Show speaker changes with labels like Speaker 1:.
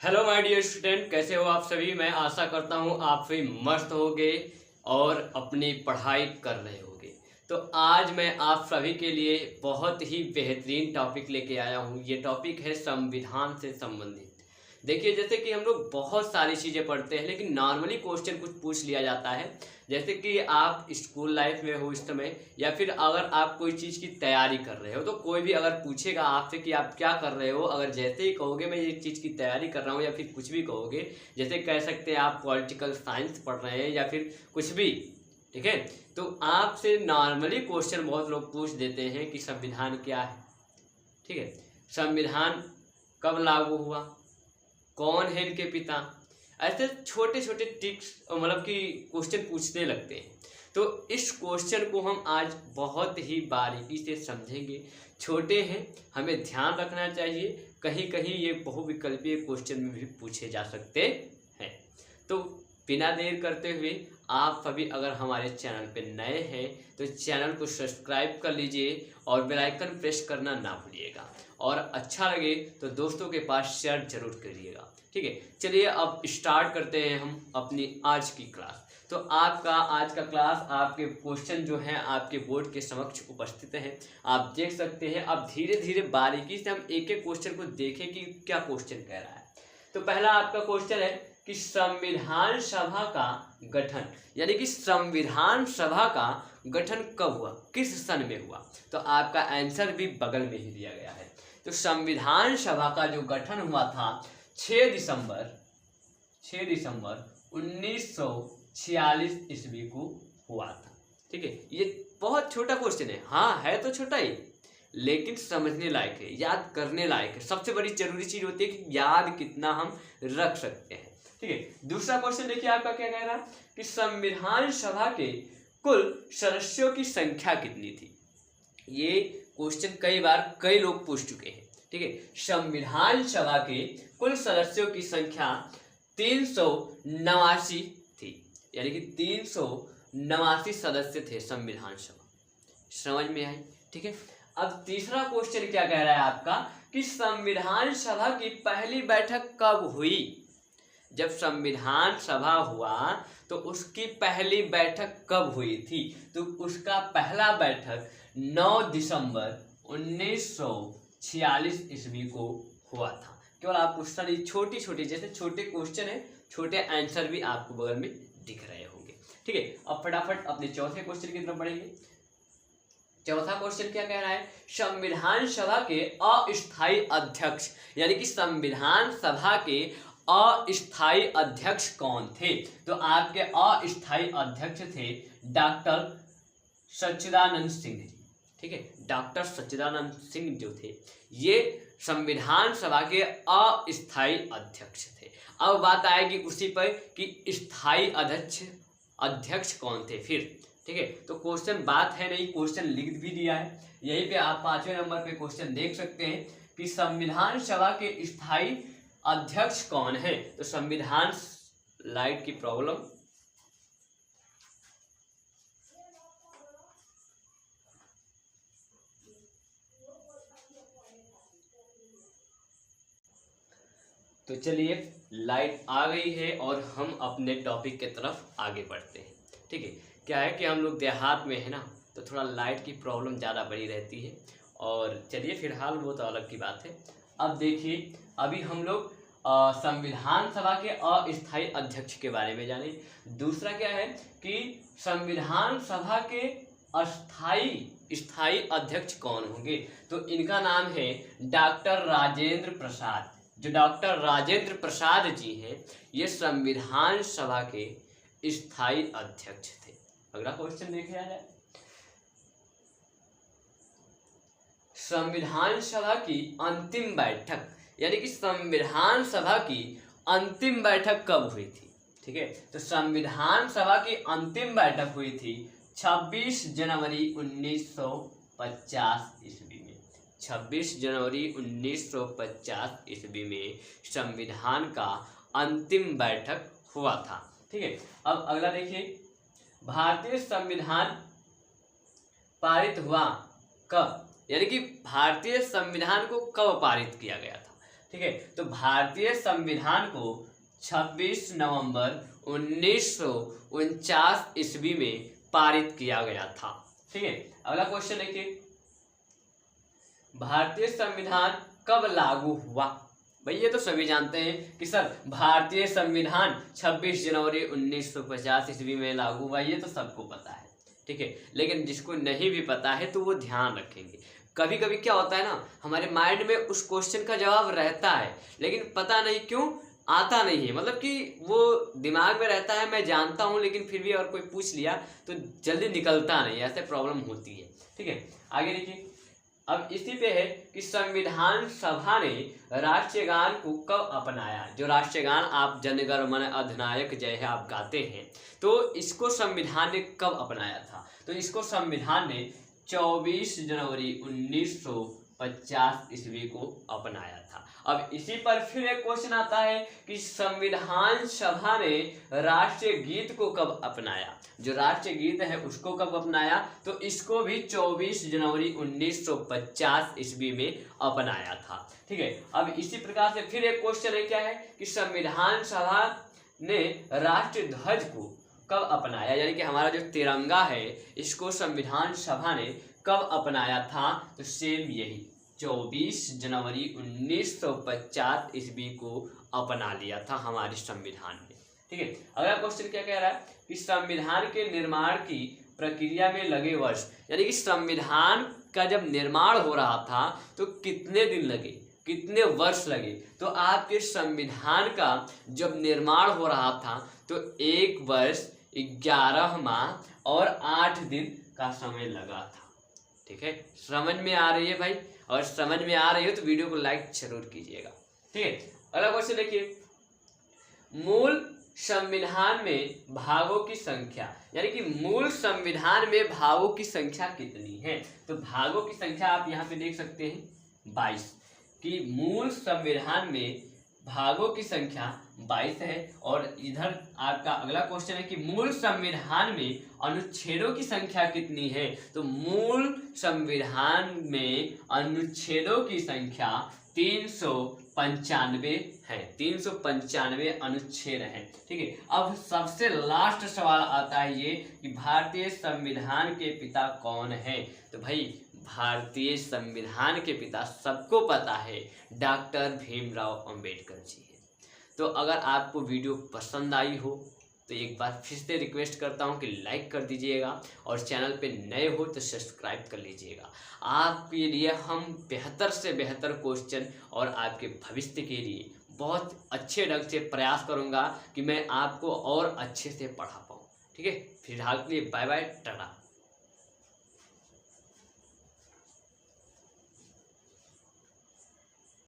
Speaker 1: Hello my dear student, कैसे हो आप सभी। मैं आशा करता हूँ आप सभी मस्त होगे और अपनी पढ़ाई कर रहे होगे। तो आज मैं आप सभी के लिए बहुत ही बेहतरीन टॉपिक लेके आया हूँ। ये टॉपिक है संविधान से संबंधित। देखिए, जैसे कि हम लोग बहुत सारी चीज़ें पढ़ते हैं, लेकिन नॉर्मली क्वेश्चन कुछ पूछ लिया जाता है। जैसे कि आप स्कूल लाइफ में हो इस समय, या फिर अगर आप कोई चीज़ की तैयारी कर रहे हो, तो कोई भी अगर पूछेगा आपसे कि आप क्या कर रहे हो, अगर जैसे ही कहोगे मैं ये चीज़ की तैयारी कर रहा हूँ, या फिर कुछ भी कहोगे, जैसे कह सकते हैं आप पॉलिटिकल साइंस पढ़ रहे हैं या फिर कुछ भी, ठीक है। तो आपसे नॉर्मली क्वेश्चन बहुत लोग पूछ देते हैं कि संविधान क्या है, ठीक है। संविधान कब लागू हुआ, कौन है इनके पिता, ऐसे छोटे छोटे टिप्स मतलब कि क्वेश्चन पूछने लगते हैं। तो इस क्वेश्चन को हम आज बहुत ही बारीकी से समझेंगे। छोटे हैं, हमें ध्यान रखना चाहिए, कहीं कहीं ये बहुविकल्पीय क्वेश्चन में भी पूछे जा सकते हैं। तो बिना देर करते हुए आप सभी अगर हमारे चैनल पे नए हैं तो चैनल को सब्सक्राइब कर लीजिए और बेल आइकन प्रेस करना ना भूलिएगा, और अच्छा लगे तो दोस्तों के पास शेयर जरूर करिएगा, ठीक है। चलिए अब स्टार्ट करते हैं हम अपनी आज की क्लास। तो आपका आज का क्लास, आपके क्वेश्चन जो हैं आपके बोर्ड के समक्ष उपस्थित हैं, आप देख सकते हैं। अब धीरे धीरे बारीकी से हम एक एक क्वेश्चन को देखें कि क्या क्वेश्चन कह रहा है। तो पहला आपका क्वेश्चन है कि संविधान सभा का गठन, यानी कि संविधान सभा का गठन कब हुआ, किस सन में हुआ। तो आपका आंसर भी बगल में ही दिया गया है। तो संविधान सभा का जो गठन हुआ था 6 दिसंबर 1946 ईस्वी को हुआ था, ठीक है। ये बहुत छोटा क्वेश्चन है, हाँ है तो छोटा ही, लेकिन समझने लायक है, याद करने लायक है। सबसे बड़ी जरूरी चीज होती है कि याद कितना हम रख सकते हैं, ठीक है। दूसरा क्वेश्चन देखिए आपका क्या कह रहा है कि संविधान सभा के कुल सदस्यों की संख्या कितनी थी। ये क्वेश्चन कई बार कई लोग पूछ चुके हैं, ठीक है। संविधान सभा के कुल सदस्यों की संख्या 389 थी, यानी कि 389 सदस्य थे संविधान सभा। समझ में आई, ठीक है। अब तीसरा क्वेश्चन क्या कह रहा है आपका कि संविधान सभा की पहली बैठक कब हुई। जब संविधान सभा हुआ तो उसकी पहली बैठक कब हुई थी। तो उसका पहला बैठक 9 दिसंबर 1946 ईस्वी को हुआ था। केवल आप क्वेश्चन, ये छोटी छोटी जैसे छोटे क्वेश्चन है, छोटे आंसर भी आपको बगल में दिख रहे होंगे, ठीक है। अब फटाफट अपने चौथे क्वेश्चन की तरफ बढ़ेंगे। चौथा क्वेश्चन क्या कह रहा है, संविधान सभा के अस्थायी अध्यक्ष, यानी कि संविधान सभा के अस्थायी अध्यक्ष कौन थे। तो आपके अस्थायी अध्यक्ष थे डॉक्टर सच्चिदानंद सिंह जी, ठीक है। डॉक्टर सच्चिदानंद सिंह जो थे ये संविधान सभा के अस्थायी अध्यक्ष थे। अब बात आएगी उसी पर कि स्थायी अध्यक्ष कौन थे फिर, ठीक है। तो क्वेश्चन बात है नहीं, क्वेश्चन लिख भी दिया है यहीं पे। आप 5वें नंबर पे क्वेश्चन देख सकते हैं कि संविधान सभा के स्थायी अध्यक्ष कौन है। तो संविधान, लाइट की प्रॉब्लम, तो चलिए लाइट आ गई है और हम अपने टॉपिक के तरफ आगे बढ़ते हैं, ठीक है। क्या है कि हम लोग देहात में है ना, तो थोड़ा लाइट की प्रॉब्लम ज़्यादा बड़ी रहती है। और चलिए फिलहाल वो तो अलग की बात है। अब देखिए, अभी हम लोग संविधान सभा के अस्थायी अध्यक्ष के बारे में जाने। दूसरा क्या है कि संविधान सभा के स्थायी अध्यक्ष कौन होंगे। तो इनका नाम है डॉक्टर राजेंद्र प्रसाद। जो डॉक्टर राजेंद्र प्रसाद जी हैं ये संविधान सभा के स्थायी अध्यक्ष थे। अगला क्वेश्चन देखे जाए, संविधान सभा की अंतिम बैठक, यानी कि संविधान सभा की अंतिम बैठक कब हुई थी, ठीक है। तो संविधान सभा की अंतिम बैठक हुई थी 26 जनवरी 1950 ईस्वी में। 26 जनवरी 1950 ईस्वी में संविधान का अंतिम बैठक हुआ था, ठीक है। अब अगला देखिए, भारतीय संविधान पारित हुआ कब, यानी कि भारतीय संविधान को कब पारित किया गया था। ठीक है। तो भारतीय संविधान को 26 नवंबर 1949 ईस्वी में पारित किया गया था। ठीक है। अगला क्वेश्चन देखिए, भारतीय संविधान कब लागू हुआ? भाई ये तो सभी जानते हैं कि सर भारतीय संविधान 26 जनवरी 1950 ईस्वी में लागू हुआ, ये तो सबको पता है। ठीक है। लेकिन जिसको नहीं भी पता है तो वो ध्यान रखेंगे। कभी कभी क्या होता है ना, हमारे माइंड में उस क्वेश्चन का जवाब रहता है लेकिन पता नहीं क्यों आता नहीं है, मतलब कि वो दिमाग में रहता है, मैं जानता हूँ, लेकिन फिर भी और कोई पूछ लिया तो जल्दी निकलता नहीं, ऐसे प्रॉब्लम होती है। ठीक है। आगे देखिए, अब इसी पे है कि संविधान सभा ने राष्ट्रीय गान को कब अपनाया? जो राष्ट्रीय गान आप जनगण मन अधिनायक जय है आप गाते हैं, तो इसको संविधान ने कब अपनाया था? तो इसको संविधान ने 24 जनवरी 1950 ईस्वी को अपनाया था। अब इसी पर फिर एक क्वेश्चन आता है कि संविधान सभा ने राष्ट्रीय गीत को कब अपनाया? जो राष्ट्रीय गीत है उसको कब अपनाया? तो इसको भी 24 जनवरी 1950 ईस्वी में अपनाया था। ठीक है। अब इसी प्रकार से फिर एक क्वेश्चन है, क्या है कि संविधान सभा ने राष्ट्रीय ध्वज को कब अपनाया? यानी कि हमारा जो तिरंगा है इसको संविधान सभा ने कब अपनाया था? तो सेम यही 24 जनवरी 1950 ईस्वी को अपना लिया था हमारे संविधान ने। ठीक है। अगला क्वेश्चन क्या कह रहा है कि संविधान के निर्माण की प्रक्रिया में लगे वर्ष, यानी कि संविधान का जब निर्माण हो रहा था तो कितने दिन लगे, कितने वर्ष लगे? तो आपके संविधान का जब निर्माण हो रहा था तो 1 वर्ष 11 माह और 8 दिन का समय लगा था। ठीक है। समझ में आ रही है भाई? और समझ में आ रही हो तो वीडियो को लाइक जरूर कीजिएगा। ठीक है। अगला क्वेश्चन देखिए, मूल संविधान में भागों की संख्या, यानी कि मूल संविधान में भागों की संख्या कितनी है? तो भागों की संख्या आप यहाँ पे देख सकते हैं 22, कि मूल संविधान में भागों की संख्या 22 है। और इधर आपका अगला क्वेश्चन है कि मूल संविधान में अनुच्छेदों की संख्या कितनी है? तो मूल संविधान में अनुच्छेदों की संख्या 395 है, 395 अनुच्छेद है। ठीक है। अब सबसे लास्ट सवाल आता है ये कि भारतीय संविधान के पिता कौन है? तो भाई भारतीय संविधान के पिता सबको पता है, डॉक्टर भीमराव अंबेडकर जी है। तो अगर आपको वीडियो पसंद आई हो तो एक बार फिर से रिक्वेस्ट करता हूं कि लाइक कर दीजिएगा और चैनल पे नए हो तो सब्सक्राइब कर लीजिएगा। आपके लिए हम बेहतर से बेहतर क्वेश्चन और आपके भविष्य के लिए बहुत अच्छे ढंग से प्रयास करूंगा कि मैं आपको और अच्छे से पढ़ा पाऊँ। ठीक है। फिलहाल के लिए बाय बाय, टाटा।